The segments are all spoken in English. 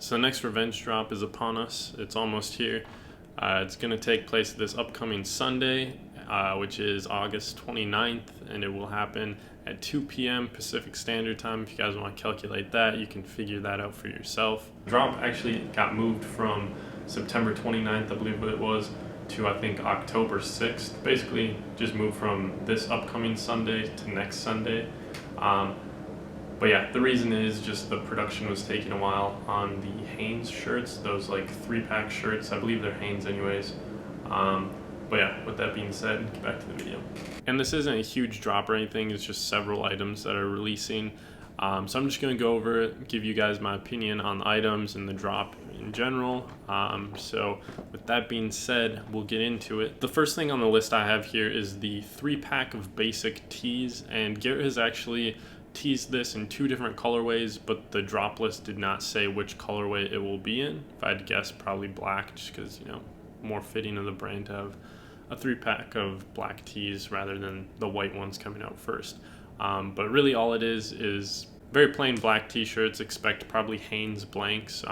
So the next revenge drop is upon us. It's almost here. It's going to take place this upcoming Sunday, which is August 29th, and it will happen at 2 p.m. Pacific Standard Time. If you guys want to calculate that, you can figure that out for yourself. The drop actually got moved from September 29th, I believe it was, to I think October 6th. Basically, just moved from this upcoming Sunday to next Sunday. But yeah, the reason is just the production was taking a while on the Hanes shirts, those like 3-pack shirts. I believe they're Hanes anyways. But yeah, with that being said, get back to the video. And this isn't a huge drop or anything, it's just several items that are releasing. So I'm just gonna go over it, give you guys my opinion on the items and the drop in general. So with that being said, we'll get into it. The first thing on the list I have here is the 3-pack of basic tees, and Garrett has actually teased this in 2 different colorways, but the drop list did not say which colorway it will be in. If I had to guess, probably black, just because, you know, more fitting of the brand to have a 3-pack of black tees rather than the white ones coming out first. But really all it is very plain black t-shirts. Expect probably Hanes blanks,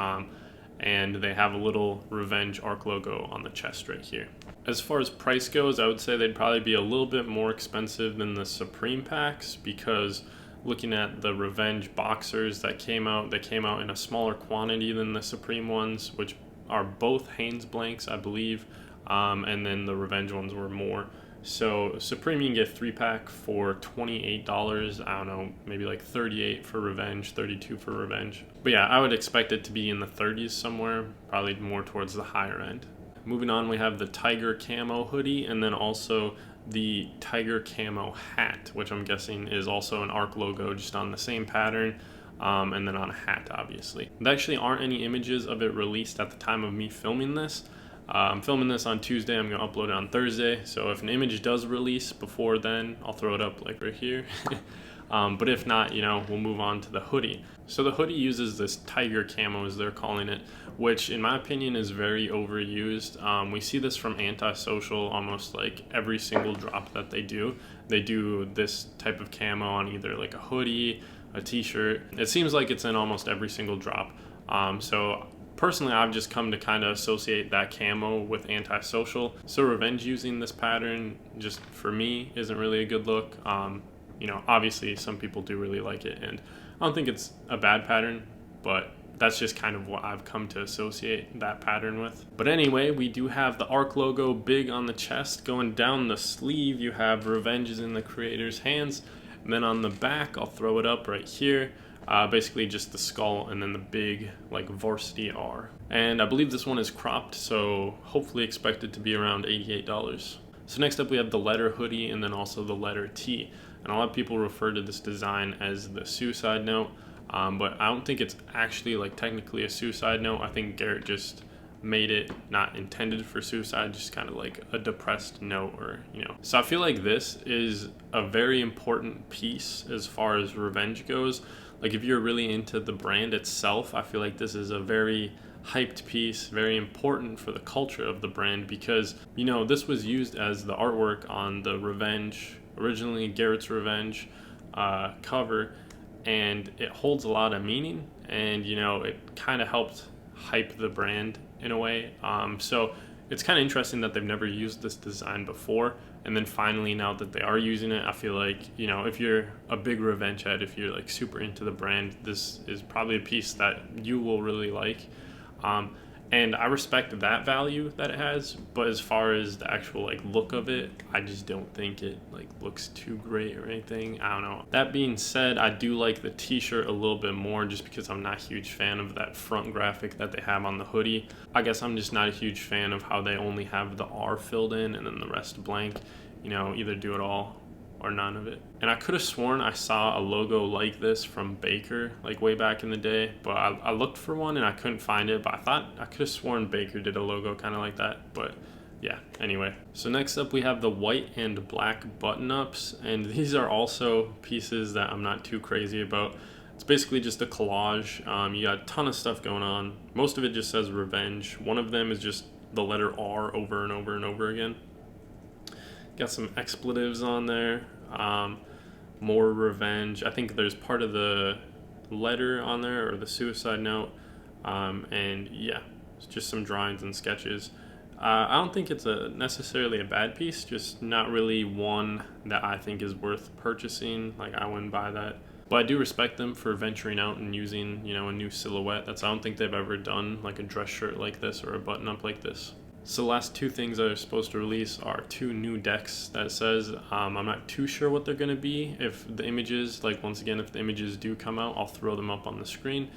and they have a little Revenge Arc logo on the chest right here. As far as price goes, I would say they'd probably be a little bit more expensive than the Supreme packs, because looking at the Revenge boxers that came out, they came out in a smaller quantity than the Supreme ones, which are both Hanes blanks, I believe, and then the Revenge ones were more. So Supreme, you can get 3-pack for $28. I don't know, maybe like $38 for Revenge, $32 for Revenge. But yeah, I would expect it to be in the 30s somewhere, probably more towards the higher end. Moving on, we have the Tiger Camo hoodie, and then also the Tiger Camo hat, which I'm guessing is also an Arc logo, just on the same pattern, and then on a hat, obviously. There actually aren't any images of it released at the time of me filming this. I'm filming this on Tuesday, I'm going to upload it on Thursday, so if an image does release before then, I'll throw it up like right here. But if not, you know, we'll move on to the hoodie. So the hoodie uses this tiger camo, as they're calling it, which in my opinion is very overused. We see this from Antisocial almost like every single drop that they do. They do this type of camo on either like a hoodie, a t-shirt. It seems like it's in almost every single drop. So personally, I've just come to kind of associate that camo with Antisocial. So Revenge using this pattern, just for me, isn't really a good look. You know, obviously some people do really like it, and I don't think it's a bad pattern, but that's just kind of what I've come to associate that pattern with. But anyway, we do have the Arc logo big on the chest. Going down the sleeve, you have Revenge is in the creator's hands. And then on the back, I'll throw it up right here. Basically just the skull and then the big like varsity R. And I believe this one is cropped, so hopefully expected to be around $88. So next up we have the letter hoodie and then also the letter T. And a lot of people refer to this design as the suicide note, but I don't think it's actually like technically a suicide note. I think Garrett just made it not intended for suicide, just kind of like a depressed note, or you know. So I feel like this is a very important piece as far as Revenge goes. Like if you're really into the brand itself, I feel like this is a very hyped piece, very important for the culture of the brand, because you know this was used as the artwork on the Revenge, originally Garrett's Revenge cover, and it holds a lot of meaning, and you know it kind of helped hype the brand in a way. So it's kind of interesting that they've never used this design before, and then finally now that they are using it, I feel like, you know, if you're a big Revenge head, if you're like super into the brand, this is probably a piece that you will really like. And I respect that value that it has, but as far as the actual like look of it, I just don't think it like looks too great or anything. I don't know. That being said, I do like the t-shirt a little bit more, just because I'm not a huge fan of that front graphic that they have on the hoodie. I guess I'm just not a huge fan of how they only have the R filled in and then the rest blank. You know, either do it all or none of it. And I could have sworn I saw a logo like this from Baker like way back in the day, but I looked for one and I couldn't find it, but I thought I could have sworn Baker did a logo kind of like that. But yeah, anyway. So next up we have the white and black button-ups, and these are also pieces that I'm not too crazy about. It's basically just a collage. You got a ton of stuff going on. Most of it just says Revenge. One of them is just the letter R over and over and over again. Got some expletives on there. More Revenge. I think there's part of the letter on there, or the suicide note. And yeah, it's just some drawings and sketches. I don't think it's necessarily a bad piece, just not really one that I think is worth purchasing. Like, I wouldn't buy that. But I do respect them for venturing out and using, a new silhouette. I don't think they've ever done like a dress shirt like this or a button up like this. So the last two things they're supposed to release are two new decks that it says. I'm not too sure what they're going to be. If the images, like once again, if the images do come out, I'll throw them up on the screen.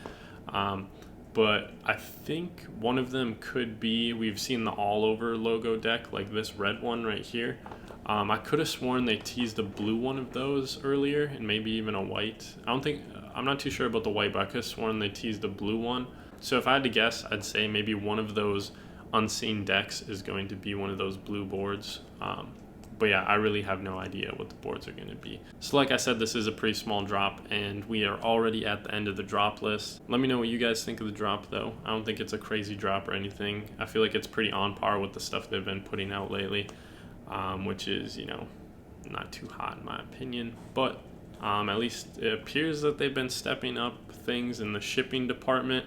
But I think one of them could be, we've seen the all over logo deck, like this red one right here. I could have sworn they teased a blue one of those earlier, and maybe even a white. I'm not too sure about the white, but I could have sworn they teased a blue one. So if I had to guess, I'd say maybe one of those unseen decks is going to be one of those blue boards. But yeah, I really have no idea what the boards are going to be. So like I said, this is a pretty small drop, and we are already at the end of the drop list. Let me know what you guys think of the drop, though. I don't think it's a crazy drop or anything. I feel like it's pretty on par with the stuff they've been putting out lately, which is, not too hot in my opinion. But at least it appears that they've been stepping up things in the shipping department.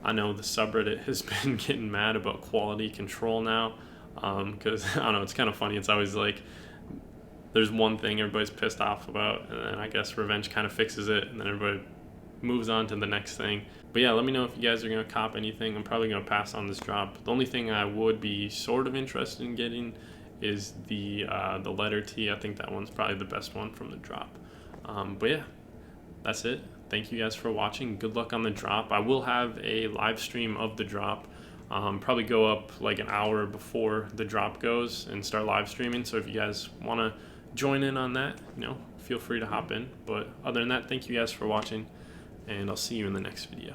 I know the subreddit has been getting mad about quality control now, because I don't know, it's kind of funny. It's always like there's one thing everybody's pissed off about, and then I guess Revenge kind of fixes it, and then everybody moves on to the next thing. But yeah, let me know if you guys are going to cop anything. I'm probably going to pass on this drop. The only thing I would be sort of interested in getting is the letter T. I think that one's probably the best one from the drop. But yeah, that's it. Thank you guys for watching. Good luck on the drop. I will have a live stream of the drop. Probably go up like an hour before the drop goes and start live streaming. So if you guys want to join in on that, feel free to hop in. But other than that, thank you guys for watching, and I'll see you in the next video.